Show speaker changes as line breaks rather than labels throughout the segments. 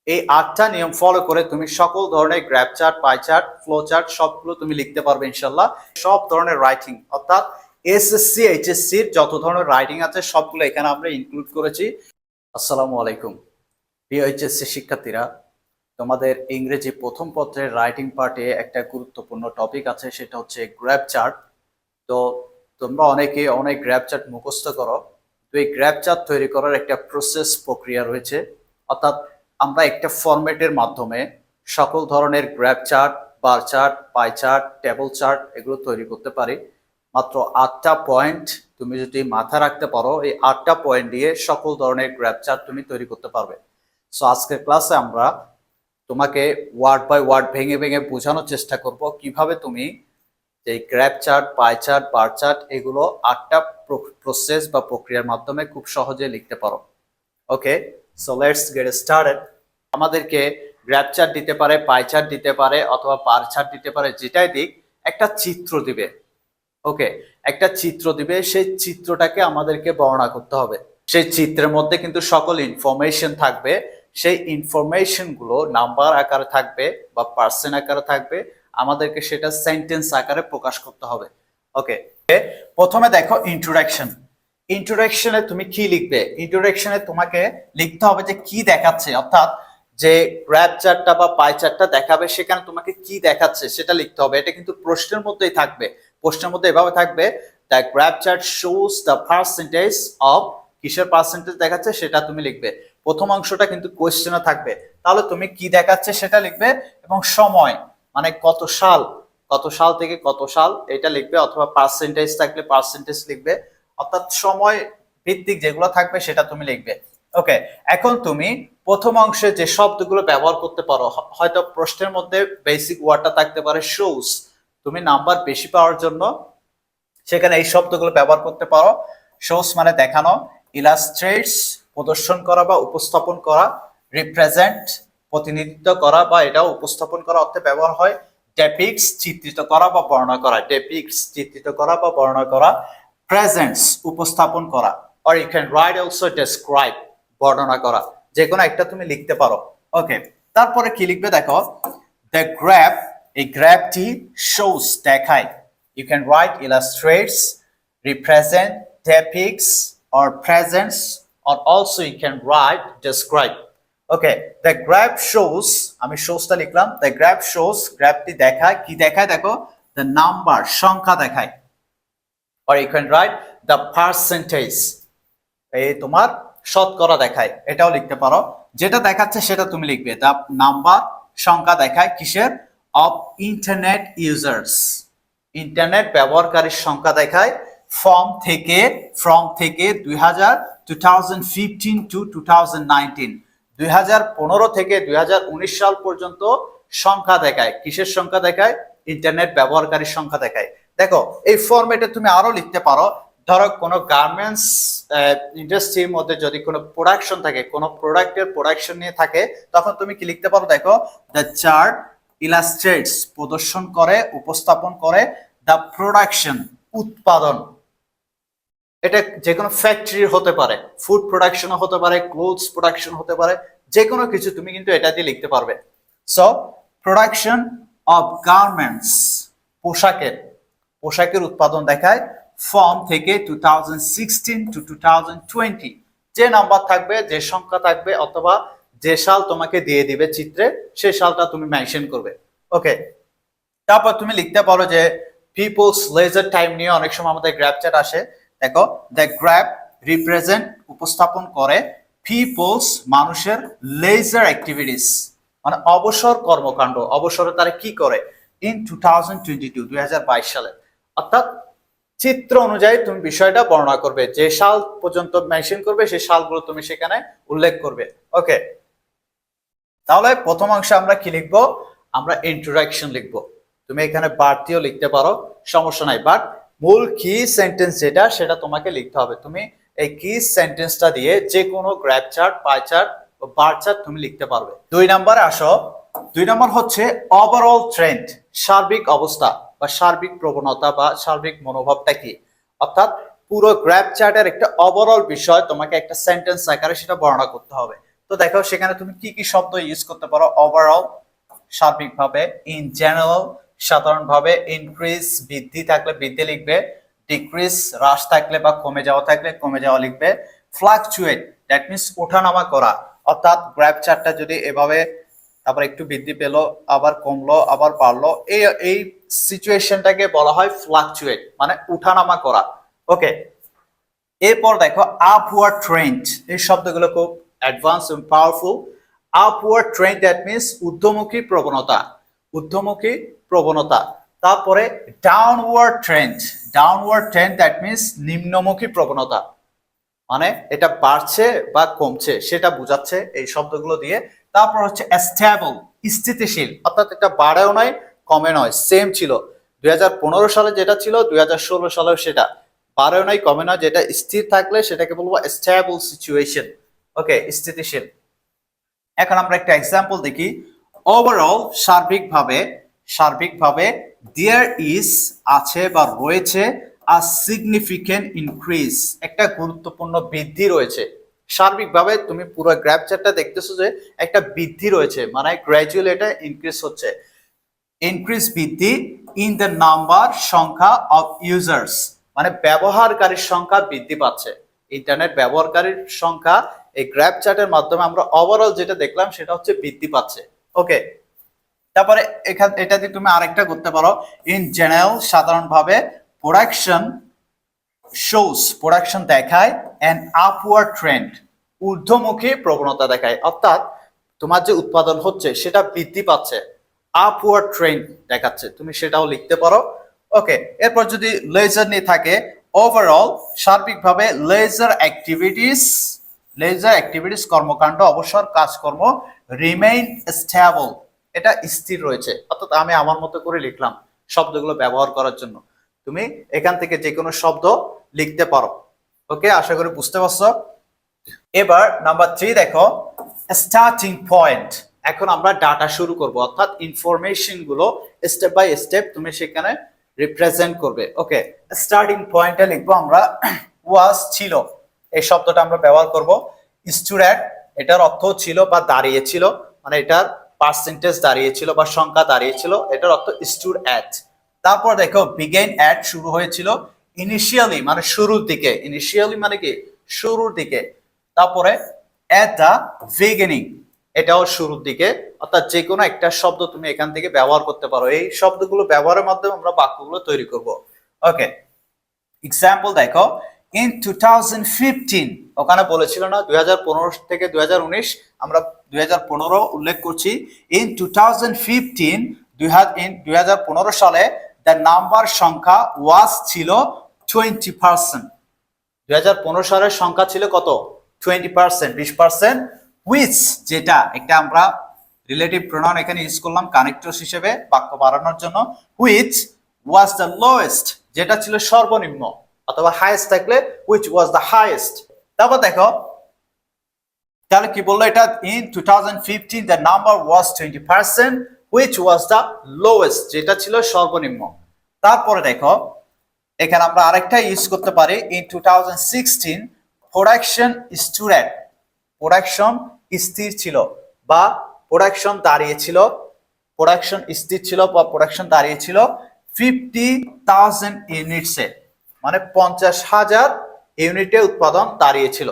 এই 8টা নিয়ম ফলো করে তুমি সকল ধরনের graph chart, pie chart, flow chart সবগুলো তুমি লিখতে পারবে ইনশাল্লাহ। সব ধরনের রাইটিং অর্থাৎ এসএসসি, এইচএসসি যত ধরনের রাইটিং আছে সবগুলো এখানে আমরা ইনক্লুড করেছি। আসসালামু আলাইকুম প্রিয় এইচএসসি শিক্ষার্থীরা, তোমাদের ইংরেজি প্রথম পত্রের রাইটিং পার্টে একটা গুরুত্বপূর্ণ টপিক আছে, সেটা হচ্ছে গ্রাফ চার্ট। তো তোমরা অনেকে অনেক গ্রাফ চার্ট মুখস্থ করো। তো এই গ্রাফ চার্ট তৈরি করার একটা প্রসেস প্রক্রিয়া রয়েছে, অর্থাৎ আমরা একটা ফরম্যাটের মাধ্যমে সকল ধরনের graph chart, bar chart, pie chart, table chart এগুলো তৈরি করতে পারি। মাত্র 8টা পয়েন্ট তুমি যদি মাথায় রাখতে পারো, এই 8টা পয়েন্ট দিয়ে সকল ধরনের গ্রাফ চার্ট তুমি তৈরি করতে পারবে। সো আজকের ক্লাসে আমরা তোমাকে ওয়ার্ড বাই ওয়ার্ড ভেঙে ভেঙে বোঝানোর চেষ্টা করব কিভাবে তুমি এই graph chart, pie chart, bar chart এগুলো 8টা প্রসেস বা প্রক্রিয়ার মাধ্যমে খুব সহজে লিখতে পারো। ওকে, সো লেটস গেট স্টার্টেড। আমাদেরকে গ্রাফ চার্ট দিতে পারে, পাই চার্ট দিতে পারে, অথবা বার চার্ট দিতে পারে, যেটাই দিক একটা চিত্র দিবে। ওকে, একটা চিত্র দিবে, সেই চিত্রটাকে আমাদেরকে বর্ণনা করতে হবে। সেই চিত্রের মধ্যে কিন্তু সকল ইনফরমেশন থাকবে। সেই ইনফরমেশন গুলো নাম্বার আকারে থাকবে বা পার্সেন্ট আকারে থাকবে, আমাদেরকে সেটা সেন্টেন্স আকারে প্রকাশ করতে হবে। ওকে, প্রথমে দেখো ইন্ট্রোডাকশন। ইন্ট্রোডাকশনে তুমি কি লিখবে? ইন্ট্রোডাকশনে তোমাকে লিখতে হবে যে কি দেখাচ্ছে, অর্থাৎ যে গ্রাফ চার্টটা বা পাই চার্টটা দেখাবে সেখানে তোমাকে কি দেখাচ্ছে সেটা লিখতে হবে। এটা কিন্তু প্রশ্নের মধ্যেই থাকবে। প্রশ্নের মধ্যে এভাবে থাকবে, the graph chart shows the percentage of, কিসের পার্সেন্টেজ দেখাচ্ছে সেটা তুমি লিখবে। প্রথম অংশটা কিন্তু কোয়েশ্চেনে থাকবে, তাহলে তুমি কি দেখাচ্ছে সেটা লিখবে এবং সময় মানে কত সাল, কত সাল থেকে কত সাল এটা লিখবে, অথবা পার্সেন্টেজ থাকলে পার্সেন্টেজ লিখবে, অর্থাৎ সময় ভিত্তিক যেগুলো থাকবে সেটা তুমি লিখবে। ওকে, এখন তুমি প্রথম অংশে যে শব্দগুলো ব্যবহার করতে পারো, হয়তো প্রশ্নের মধ্যে বেসিক ওয়ার্ডটা থাকতে পারে শোস, তুমি নাম্বার বেশি পাওয়ার জন্য সেখানে এই শব্দগুলো ব্যবহার করতে পারো। শোস মানে দেখানো, ইলাস্ট্রেটস প্রদর্শন করা বা উপস্থাপন করা, রিপ্রেজেন্ট প্রতিনিধিত্ব করা বা এটাও উপস্থাপন করা অর্থে ব্যবহার হয়, ডেপিক্টস চিত্রিত করা বা বর্ণনা করা, ডেপিক্টস চিত্রিত করা বা বর্ণনা করা, প্রেজেন্টস উপস্থাপন করা, or you can write also describe বর্ণনা করা, যে কোনো একটা তুমি লিখতে পারো। ওকে, তারপরে কি লিখবে দেখো, দ্য গ্রাফ, এই গ্রাফটি শোস দেখায়, you can write illustrates, represent, depicts or presents, or also you can write describe. Okay, the graph shows, আমি শোসটা লিখলাম, the graph shows, গ্রাফটি দেখায়, কি দেখায় দেখো, the number সংখ্যা দেখায়, or you can write the percentage, এই তোমার শতকরা দেখায়, এটাও লিখতে পারো। যেটা দেখাচ্ছে সেটা তুমি লিখবে, the নাম্বার সংখ্যা দেখায় কিসের, of internet users, ইন্টারনেট ব্যবহারকারীর সংখ্যা দেখায়, ফ্রম থেকে 2015 টু 2019, 2015 থেকে 2019 সাল পর্যন্ত সংখ্যা দেখায়, কিসের সংখ্যা দেখায়, ইন্টারনেট ব্যবহারকারীর সংখ্যা দেখায়। দেখো এই ফরম্যাটে তুমি আরো লিখতে পারো, ধরো কোনো গার্মেন্টস ইন্ডাস্ট্রির মধ্যে যদি কোনো প্রোডাকশন থাকে, কোনো প্রোডাক্টের প্রোডাকশন নিয়ে থাকে, তখন তুমি কি লিখতে পারো দেখো, দ্য চার্ট ইলাস্ট্রেটস প্রদর্শন করে, উপস্থাপন করে, দ্য প্রোডাকশন উৎপাদন, এটা যে কোনো ফ্যাক্টরি হতে পারে, ফুড প্রোডাকশন হতে পারে, ক্লোথস প্রোডাকশন হতে পারে, যে কোনো কিছু তুমি কিন্তু এটা দিয়ে লিখতে পারবে। সো প্রোডাকশন অফ গার্মেন্টস, পোশাকের উৎপাদন দেখায়, ফ্রম থেকে 2016 টু 2020, যে নাম্বার থাকবে, যে সংখ্যা থাকবে, অথবা যে সাল তোমাকে দিয়ে দিবে চিত্রে, সেই সালটা তুমি মেনশন করবে। ওকে, তারপর তুমি লিখতে পারো যে পিপলস লেজার টাইম নিয়ে অনেক সময় আমাদের গ্রাফ চার্ট আসে। দেখো, দ্য গ্রাফ রিপ্রেজেন্ট উপস্থাপন করে, পিপলস মানুষের লেজার অ্যাক্টিভিটিস মানে অবসর কর্মকাণ্ড, অবসরে তারা কি করে, ইন 2022 2022 সালে, অর্থাৎ চিত্র অনুযায়ী তুমি বিষয়টা বর্ণনা করবে, যে সাল পর্যন্ত মেনশন করবে সেই সালগুলো তুমি সেখানে উল্লেখ করবে। ওকে, তাহলে প্রথম অংশে আমরা কি লিখবো, আমরা ইন্ট্রোডাকশন লিখবো। তুমি এখানে বাড়তিও লিখতে পারো, সমস্যা নাই, বাট মূল কি সেন্টেন্স যেটা সেটা তোমাকে লিখতে হবে। তুমি এই কি সেন্টেন্সটা দিয়ে যে কোনো গ্রাফ চার্ট, পাই চার্ট বা বার চার্ট তুমি লিখতে পারবে। 2 নম্বরে আসো। 2 নম্বর হচ্ছে ওভারঅল ট্রেন্ড, সার্বিক অবস্থা বা সার্বিক প্রবণতা বা সার্বিক মনোভাবটা কি, অর্থাৎ পুরো গ্রাফ চার্টের একটা ওভারঅল বিষয় তোমাকে একটা সেন্টেন্স আকারে সেটা বর্ণনা করতে হবে। তো দেখো সেখানে তুমি কি কি শব্দ ইউজ করতে পারো, ওভারঅল সার্বিকভাবে, ইন জেনারেল সাধারণভাবে, ইনক্রিজ বৃদ্ধি থাকলে বৃদ্ধি লিখবে, ডিক্রিজ হ্রাস থাকলে বা কমে যাওয়া থাকলে কমে যাওয়া লিখবে, ফ্লাকচুয়েট দ্যাট মিনস ওঠানামা করা, অর্থাৎ গ্রাফ চার্টটা যদি এভাবে তারপর একটু বৃদ্ধি পেলো আবার কমলো আবার বাড়লো, এই সিচুয়েশনটাকে বলা হয় ফ্লাকচুয়েট মানে উঠানামা করা। ওকে, এরপর দেখো আপওয়ার্ড ট্রেন্ড, এই শব্দগুলো খুব অ্যাডভান্স এবং powerful. Upward trend that means ঊর্ধ্বমুখী প্রবণতা, ঊর্ধ্বমুখী প্রবণতা। তারপরে ডাউনওয়ার্ড ট্রেন্ড দ্যাট মিনস নিম্নমুখী প্রবণতা, মানে এটা বাড়ছে বা কমছে সেটা বোঝাচ্ছে এই শব্দগুলো দিয়ে। তারপর হচ্ছে স্টেবল, স্থিতিশীল, অর্থাৎ এটা বাড়েও নয় কমে নয়, সেম ছিল 2015 সালে যেটা ছিল 2016 সালেও সেটা, বাড়েও নয় কমে নয়, যেটা স্থির থাকলে সেটাকে বলবো স্টেবল সিচুয়েশন। ওকে, স্থিতিশীল। এখন আমরা একটা এক্সাম্পল দেখি। ওভারঅল সার্বিকভাবে দেয়ার ইজ আছে বা রয়েছে আ সিগনিফিকেন্ট ইনক্রিজ, একটা গুরুত্বপূর্ণ বৃদ্ধি রয়েছে। সার্বিকভাবে তুমি পুরো গ্রাফ চার্টটা দেখতেছো যে একটা বৃদ্ধি রয়েছে, মানে গ্র্যাজুয়ালি এটা ইনক্রিজ হচ্ছে। ইনক্রিজ বৃদ্ধি ইন দ্য নাম্বার সংখ্যা অফ ইউজার্স, মানে ব্যবহারকারীর সংখ্যা বৃদ্ধি পাচ্ছে, ইন্টারনেট ব্যবহারকারীর সংখ্যা এই গ্রাফ চার্টের মাধ্যমে আমরা ওভারঅল যেটা দেখলাম সেটা হচ্ছে বৃদ্ধি পাচ্ছে। ওকে, তারপরে এটা দিয়ে তুমি আরেকটা করতে পারো, ইন জেনারেল সাধারণভাবে, প্রোডাকশন দেখায় অ্যান আপওয়ার্ড ট্রেন্ড, ঊর্ধ্বমুখী প্রবণতা দেখায়, অর্থাৎ তোমার যে উৎপাদন হচ্ছে সেটা বৃদ্ধি পাচ্ছে, আপওয়ার্ড ট্রেন্ড দেখাচ্ছে, তুমি সেটাও লিখতে পারো। ওকে, এরপর যদি লেজার নিয়ে থাকে, ওভারঅল সার্বিকভাবে লেজার অ্যাক্টিভিটিস কর্মকাণ্ড অবসর কাজকর্ম রিমেইন স্টেবল, এটা স্থির রয়েছে, অর্থাৎ আমি আমার মতো করে লিখলাম শব্দগুলো ব্যবহার করার জন্য, তুমি এখান থেকে যে কোনো শব্দ লিখতে পারো। ওকে, আশা করি বুঝতে পারছো। এবার নাম্বার 3 দেখো, স্টার্টিং পয়েন্ট। এখন আমরা ডাটা শুরু করব, অর্থাৎ ইনফরমেশন গুলো স্টেপ বাই স্টেপ তুমি সেখানে রিপ্রেজেন্ট করবে। ওকে, স্টার্টিং পয়েন্টে লিখবো আমরা ওয়াজ ছিল, এই শব্দটা আমরা ব্যবহার করব। স্টুডেন্ট, এটার অর্থ ছিল বা দাঁড়িয়েছিল, মানে এটার পার্সেন্টেজ দাঁড়িয়েছিল বা সংখ্যা দাঁড়িয়েছিল, এটার অর্থ স্টুড অ্যাট। তারপর দেখো বিগেন অ্যাট, শুরু হয়েছিল। ইনিশিয়ালি মানে শুরুর দিকে, ইনিশিয়ালি মানে কি শুরুর দিকে। তারপরে অ্যাট দ্য বিগিনিং, এটাও শুরুর দিকে, অর্থাৎ যে কোনো একটা শব্দ তুমি এখান থেকে ব্যবহার করতে পারো, এই শব্দগুলো ব্যবহারের মাধ্যমে আমরা বাক্যগুলো তৈরি করব। ওকে, এক্সাম্পল দেখো, ইন 2015, ওখানে বলেছিল না 2015 থেকে 2019, আমরা 2015 উল্লেখ করছি। ইন 2015, 2015 সালে দ্য নাম্বার সংখ্যা ওয়াজ ছিল 20%, 2015 সালের সংখ্যা ছিল কত 20%, 20%। হুইচ, যেটা, একটা আমরা রিলেটিভ প্রোনাউন এখানে ইউজ করলাম কানেক্টরস হিসেবে বাক্য বাড়ানোর জন্য। হুইচ ওয়াজ দ্য লোয়েস্ট, যেটা ছিল সর্বনিম্ন, অথবা হাইয়েস্ট থাকলে হুইচ ওয়াজ দ্য হাইয়েস্ট। তারপর দেখো তাহলে কি বললো, এটা in 2015 the number was 20%, which was the lowest, যেটা ছিল সর্বনিম্ন। তারপরে দেখো এখানে আমরা আরেকটা ইউজ করতে পারি, ইন 2016 প্রোডাকশন স্টুডেন্ট, প্রোডাকশন স্থির ছিল বা প্রোডাকশন দাঁড়িয়েছিল, প্রোডাকশন স্থির ছিল বা প্রোডাকশন দাঁড়িয়েছিল 50,000 ইউনিটসে, মানে 50,000 ইউনিটে উৎপাদন দাঁড়িয়েছিল।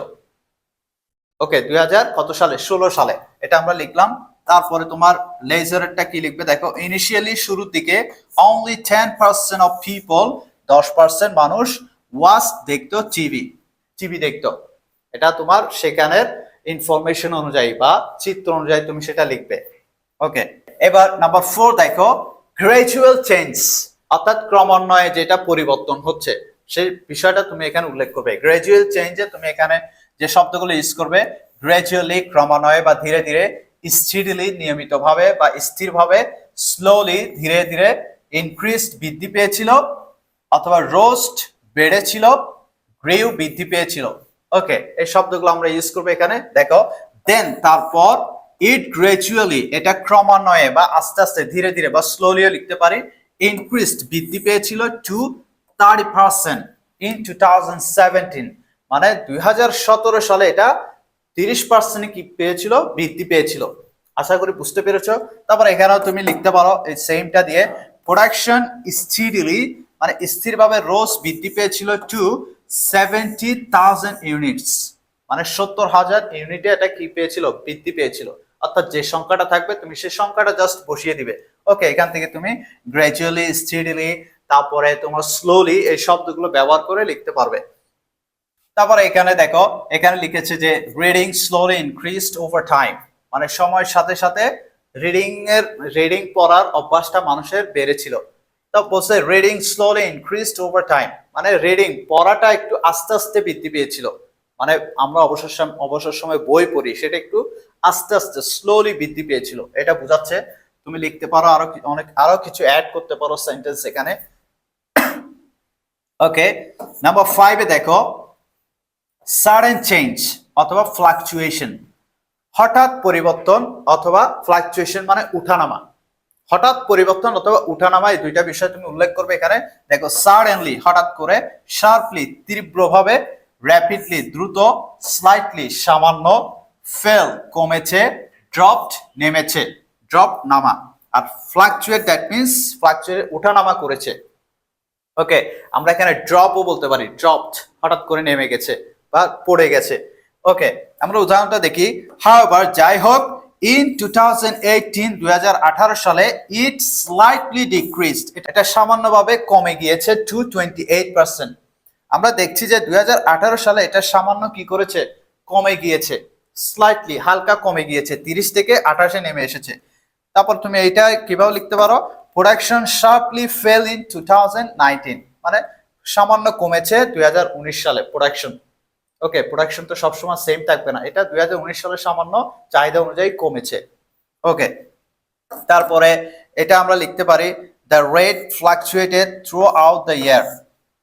ওকে, 2000 কত সালে 16 সালে, এটা আমরা লিখলাম। তারপরে তোমার লেজারটা কি লিখবে দেখো, ইনিশিয়ালি শুরুর দিকে, অনলি 10% অফ পিপল, 10% মানুষ, ওয়াচ দেখতো টিভি দেখতো, এটা তোমার সেখানের ইনফরমেশন অনুযায়ী বা চিত্র অনুযায়ী তুমি সেটা লিখবে। ওকে, এবার নাম্বার 4 দেখো, গ্রাজুয়াল চেঞ্জ, অর্থাৎ ক্রমান্বয়ে যেটা পরিবর্তন হচ্ছে সেই বিষয়টা তুমি এখানে উল্লেখ করবে। গ্রাজুয়াল চেঞ্জে তুমি এখানে যে শব্দগুলো ইউজ করবে, গ্রাজুয়ালি ক্রমান্বয়ে বা ধীরে ধীরে, স্টিডিলি নিয়মিতভাবে বা স্থিরভাবে, স্লোলি ধীরে ধীরে, ইনক্রিজড বৃদ্ধি পেয়েছিল, অথবা রোস্ট বেড়েছিল, গ্রিউ বৃদ্ধি পেয়েছিল। ওকে, এই শব্দগুলো আমরা ইউজ করবো এখানে। দেখো দেন তারপর, ইট গ্রাজুয়ালি, এটা ক্রমান্বয়ে বা আস্তে আস্তে ধীরে ধীরে বা স্লোলিও লিখতে পারি, ইনক্রিজড বৃদ্ধি পেয়েছিল টু 30% ইন 2017, মানে 2017 সালে এটা 30% কি পেয়েছিল, বৃদ্ধি পেয়েছিল। আশা করি বুঝতে পেরেছো। তারপর এখানেও তুমি লিখতে পারো এই সেমটা দিয়ে, প্রোডাকশন স্টিডিলি মানে স্থিরভাবে রোজ বৃদ্ধি পেয়েছিল টু 70,000 ইউনিটস, মানে 70,000 ইউনিটে এটা কি পেয়েছিল, বৃদ্ধি পেয়েছিল। অর্থাৎ যে সংখ্যাটা থাকবে তুমি সেই সংখ্যাটা জাস্ট বসিয়ে দিবে। ওকে, এখান থেকে তুমি গ্র্যাজুয়ালি, স্টিডিলি, তারপরে তোমার স্লোলি এই শব্দগুলো ব্যবহার করে লিখতে পারবে। তারপরে এখানে দেখো, এখানে লিখেছে যে reading slowly increased over time, মানে সময়ের সাথে সাথে রিডিং পড়ার অভ্যাসটা মানুষের বেড়েছিল। তো বলছে reading slowly increased over time, মানে রিডিং পড়াটা একটু আস্তে আস্তে বৃদ্ধি পেয়েছিল। মানে আমরা অবসর সময় বই পড়ি, সেটা একটু আস্তে আস্তে স্লোলি বৃদ্ধি পেয়েছিল, এটা বোঝাচ্ছে। তুমি লিখতে পারো আরো কিছু অ্যাড করতে পারো সেন্টেন্স এখানে। ওকে, নাম্বার 5 এ দেখো সাডেন চেঞ্জ অথবা ফ্লাকচুয়েশন, হঠাৎ পরিবর্তন অথবা ফ্লাকচুয়েশন মানে উঠানামা। হঠাৎ পরিবর্তন অথবা উঠানামা এই দুইটা বিষয় তুমি উল্লেখ করবে এখানে। দেখো সাডেনলি হঠাৎ করে, শার্পলি তীব্রভাবে, র্যাপিডলি দ্রুত, স্লাইটলি সামান্য, ফেল কমেছে, ড্রপড নেমেছে, ড্রপ নামা। আর ফ্লাকচুয়েট দ্যাট মিন্স ফ্লাকচুয়েট উঠানামা করেছে। ওকে, আমরা এখানে ড্রপও বলতে পারি, ড্রপড হঠাৎ করে নেমে গেছে বা পড়ে গেছে। ওকে, আমরা উদাহরণটা দেখি। হাউএভার যাই হোক, ইন 2018 সালে ইট স্লাইটলি ডিক্রিজড, এটা সামান্যভাবে কমে গিয়েছে টু 28%। আমরা দেখছি যে 2018 সালে এটা সামান্য কি করেছে, কমে গিয়েছে, স্লাইটলি হালকা কমে গিয়েছে, 30 থেকে 28-এ নেমে এসেছে। তারপর তুমি এইটা কিভাবে লিখতে পারো, প্রোডাকশন শার্পলি ফেল ইন 2019, মানে সামান্য কমেছে 2019 সালে প্রোডাকশন। ওকে, প্রোডাকশন তো সবসময় সেম থাকবে না, এটা 2019 সালে সামান্য চাহিদা অনুযায়ী কমেছে। ওকে, তারপরে এটা আমরা লিখতে পারি the rate ফ্লাকচুয়েটেড through out the year,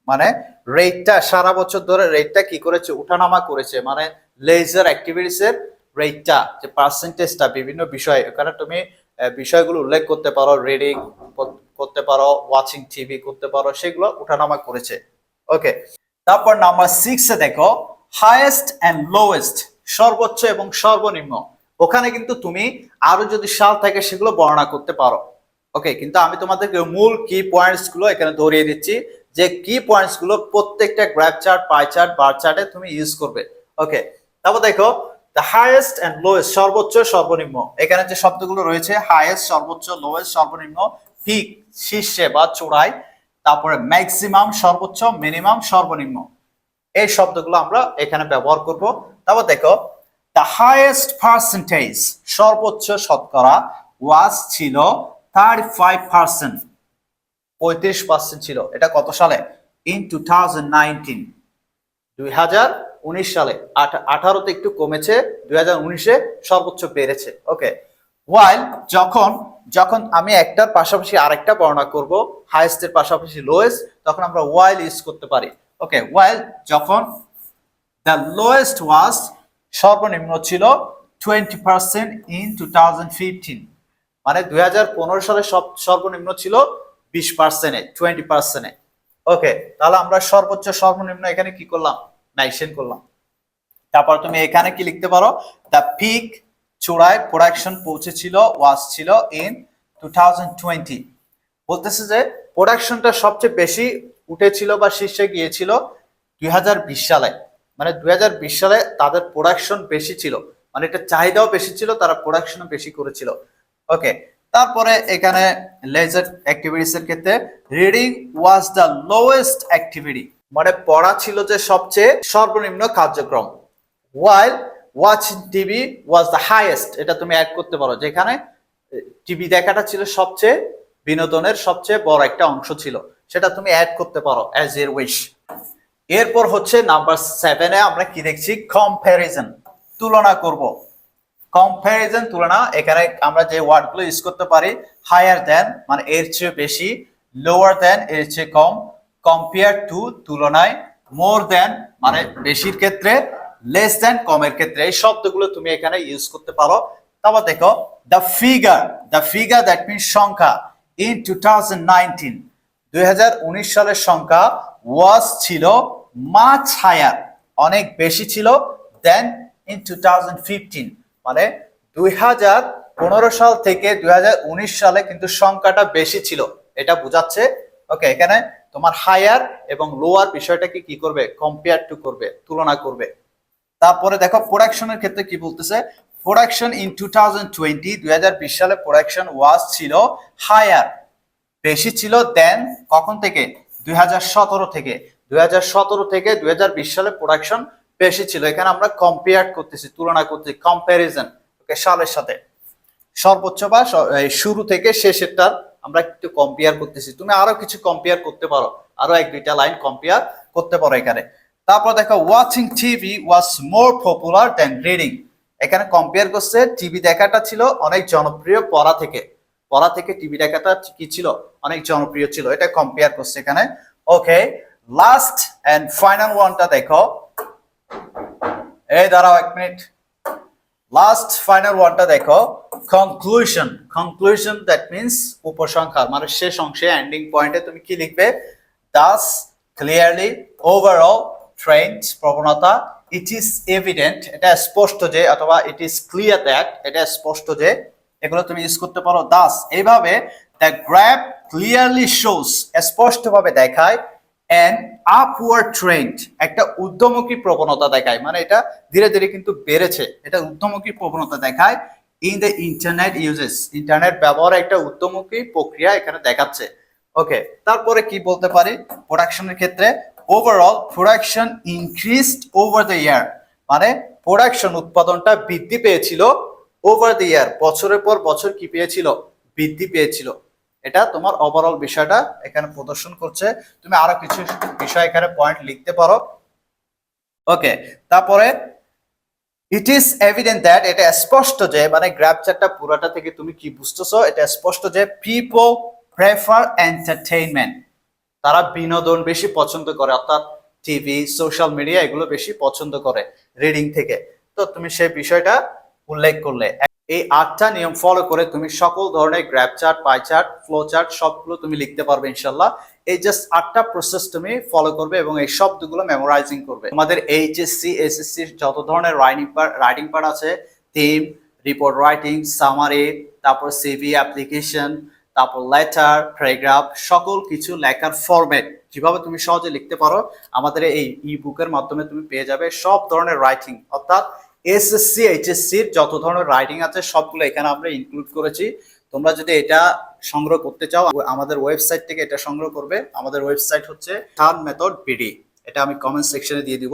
মানে রেটটা সারা বছর ধরে রেটটা কি করেছে, উঠানামা করেছে। মানে লেজার অ্যাক্টিভিটিস এর রেটটা, যে পার্সেন্টেজটা বিভিন্ন বিষয়, এখানে তুমি বিষয়গুলো উল্লেখ করতে পারো, রিডিং করতে পারো, ওয়াচিং টিভি করতে পারো, সেগুলো উঠানামা করেছে। ওকে, তারপর নাম্বার 6 এ দেখো হাইয়েস্ট এন্ড লোয়েস্ট, সর্বোচ্চ এবং সর্বনিম্ন। ওখানে কিন্তু তুমি আরো যদি সাল থাকে সেগুলো বর্ণনা করতে পারো। ওকে, কিন্তু আমি তোমাদেরকে মূল কি পয়েন্টস গুলো এখানে ধরিয়ে দিচ্ছি, যে কি পয়েন্টস গুলো প্রত্যেকটা গ্রাফ চার্ট, পাই চার্ট, বার চার্টে তুমি ইউজ করবে। ওকে, তারপর দেখো দ্য হাইয়েস্ট এন্ড লোয়েস্ট, সর্বোচ্চ সর্বনিম্ন। এখানে যে শব্দগুলো রয়েছে হাইয়েস্ট সর্বোচ্চ, লোয়েস্ট সর্বনিম্ন, পিক শীর্ষে বা চূড়ায়, তারপরে ম্যাক্সিমাম সর্বোচ্চ, মিনিমাম সর্বনিম্ন, এই শব্দগুলো আমরা এখানে ব্যবহার করব। তারপর দেখো দ্য হাইয়েস্ট পার্সেন্টেজ, সর্বোচ্চ শতকরা, ওয়াজ ছিল 35%, 35% ছিল। এটা কত সালে, ইন 2019 সালে। 18তে একটু কমেছে, 2019-এ সর্বোচ্চ বেড়েছে। ওকে, ওয়াইল যখন আমি একটার পাশাপাশি আরেকটা বর্ণনা করব, হাইয়েস্টের পাশাপাশি লোয়েস্ট, তখন আমরা ওয়াইল ইউজ করতে পারি। ওকে, ওয়াইল যখন দ্য লোয়েস্ট ওয়াজ, সর্বনিম্ন ছিল 20% ইন 2015, মানে 2015 সালে সর্বনিম্ন ছিল 20%-এ, 20%-এ। ওকে, তাহলে আমরা সর্বোচ্চ সর্বনিম্ন এখানে কি করলাম, মেনশন করলাম। তারপর তুমি এখানে কি লিখতে পারো, দ্য পিক চূড়ায় প্রোডাকশন পৌঁছেছিল, ওয়াজ ছিল ইন 2020, বলতেছে যে প্রোডাকশনটা সবচেয়ে বেশি উঠেছিল বা শীর্ষে গিয়েছিল 2020 সালে। মানে 2020 সালে তাদের প্রোডাকশন বেশি ছিল, মানে এটা চাহিদাও বেশি ছিল, তারা প্রোডাকশনও বেশি করেছিল। ওকে, তারপরে এখানে লেজার অ্যাক্টিভিটিস এর ক্ষেত্রে reading was the lowest activity, মানে পড়া ছিল যে সবচেয়ে সর্বনিম্ন কার্যক্রম। ওয়াইল watching TV was the highest, এটা তুমি অ্যাড করতে পারো, যেখানে টিভি দেখাটা ছিল সবচেয়ে বিনোদনের সবচেয়ে বড় একটা অংশ ছিল, সেটা তুমি অ্যাড করতে পারো অ্যাজ ইউর উইশ। এরপর হচ্ছে নাম্বার 7-এ আমরা কি দেখছি, কম্প্যারিজন, তুলনা করব। কম্প্যারিজন তুলনা, এখানে আমরা যে ওয়ার্ডগুলো ইউজ করতে পারি, হায়ার দেন মানে এর চেয়ে বেশি, লোয়ার দেন এর চেয়ে কম, কম্পেয়ার টু তুলনায়, মোর দেন মানে বেশির ক্ষেত্রে, লেস দেন কমের ক্ষেত্রে, এই শব্দগুলো তুমি এখানে ইউজ করতে পারো। তারপর দেখো দ্য ফিগার দ্যাট মিনস সংখ্যা, ইন 2019 সালের সংখ্যা, ওয়াজ ছিল মাচ হায়ার অনেক বেশি ছিল, দেন ইন 2015, মানে 2015 সাল থেকে 2019 সালে কিন্তু সংখ্যাটা বেশি ছিল, এটা বোঝাচ্ছে। ওকে, এখানে তোমার হায়ার এবং লোয়ার বিষয়টাকে কি করবে, কম্পেয়ার টু করবে, তুলনা করবে। তারপরে দেখো প্রোডাকশনের ক্ষেত্রে কি বলতেছে, প্রোডাকশন ইন 2020 সালে প্রোডাকশন ওয়াজ ছিল হায়ার, বেশি ছিল দেন কখন থেকে, 2017 থেকে। 2017 থেকে 2020 সালে প্রোডাকশন বেশি ছিল। এখানে আমরা কম্পেয়ার করতেছি, তুলনা করতেছি, কম্প্যারিজন, ওকে, সালের সাথে সর্বোচ্চ বা শুরু থেকে শেষেরটার আমরা একটু কম্পেয়ার করতেছি। তুমি আরো কিছু কম্পেয়ার করতে পারো, আরো এক দুইটা লাইন কম্পেয়ার করতে পারো এখানে। তারপর দেখো ওয়াচিং টিভি ওয়াজ মোর পপুলার দ্যান রিডিং। এখানে কম্পেয়ার করছে, টিভি দেখাটা ছিল অনেক জনপ্রিয় পড়া থেকে, পড়া থেকে টিভি দেখাটা কি ছিল, অনেক জনপ্রিয় ছিল, এটা কম্পেয়ার করছে এখানে। ওকে, লাস্ট এন্ড ফাইনাল ওয়ানটা দেখো, এই দাঁড়াও এক মিনিট, লাস্ট ফাইনাল ওয়ানটা দেখো, কনক্লুশন। কনক্লুশন দ্যাট মিন্স উপসংহার, মানে শেষ অংশে এন্ডিং পয়েন্টে তুমি কি লিখবে, দাস ক্লিয়ারলি ওভারঅল ট্রেন্ড, প্রবণতা, ইট ইজ এভিডেন্ট, এটা স্পষ্ট যে, অথবা ইট ইজ ক্লিয়ার দ্যাট, এটা স্পষ্ট যে, এগুলো তুমি ইউজ করতে পারো। দাস এইভাবে, দ্য গ্রাফ ক্লিয়ারলি শোস, স্পষ্টভাবে দেখায়, এন্ড আপওয়ার্ড ট্রেন্ড, একটা ঊর্ধ্বমুখী প্রবণতা দেখায়, মানে এটা ধীরে ধীরে কিন্তু বেড়েছে, এটা ঊর্ধ্বমুখী প্রবণতা দেখায়। In the internet uses, internet ব্যবহারে একটা ঊর্ধ্বমুখী প্রক্রিয়া এখানে দেখাচ্ছে। ওকে, তারপরে কি বলতে পারি প্রোডাকশনের ক্ষেত্রে, overall production increased over the year, মানে প্রোডাকশন উৎপাদনটা বৃদ্ধি পেয়েছিল, ওভার দ্য ইয়ার বছরের পর বছর কি পেয়েছিল, বৃদ্ধি পেয়েছিল। এটা তোমার ওভারঅল বিষয়টা এখানে প্রদর্শন করছে। তুমি আরো কিছু বিষয় এখানে পয়েন্ট লিখতে পারো। ওকে, তারপরে ইট ইজ এভিডেন্ট দ্যাট, এটা স্পষ্ট যে, মানে গ্রাফ চার্টটা পুরোটা থেকে তুমি কি বুঝতেছো, এটা স্পষ্ট যে পিপল প্রেফার এন্টারটেইনমেন্ট, তারা বিনোদন বেশি পছন্দ করে, অর্থাৎ টিভি, সোশ্যাল মিডিয়া এগুলো বেশি পছন্দ করে রিডিং থেকে। তো তুমি সেই বিষয়টা উল্লেখ করলে। এই 8টা নিয়ম ফলো করে তুমি সকল ধরনের graph chart, pie chart, flow chart সবগুলো তুমি লিখতে পারবে ইনশাল্লাহ। এই জাস্ট 8টা প্রসেস তুমি ফলো করবে এবং এই শব্দগুলো মেমোরাইজিং করবে। তোমাদের এইচএসসি, এসএসসি যত ধরনের রাইটিং পার্ট আছে, থিম, রিপোর্ট রাইটিং, সামারি, তারপর সিভি, অ্যাপ্লিকেশন, তারপর লেটার, প্যারাগ্রাফ, সকল কিছু লেখার ফরম্যাট কিভাবে তুমি সহজে লিখতে পারো, আমাদের এই ই বুকের মাধ্যমে তুমি পেয়ে যাবে। সব ধরনের রাইটিং, অর্থাৎ এসএসসি, এইচএসসির যত ধরনের রাইটিং আছে সবগুলো এখানে আমরা ইনক্লুড করেছি। তোমরা যদি এটা সংগ্রহ করতে চাও, আমাদের ওয়েবসাইট থেকে এটা সংগ্রহ করবে। আমাদের ওয়েবসাইট হচ্ছে টার্ন মেথড বিডি, এটা আমি কমেন্ট সেকশনে দিয়ে দিব।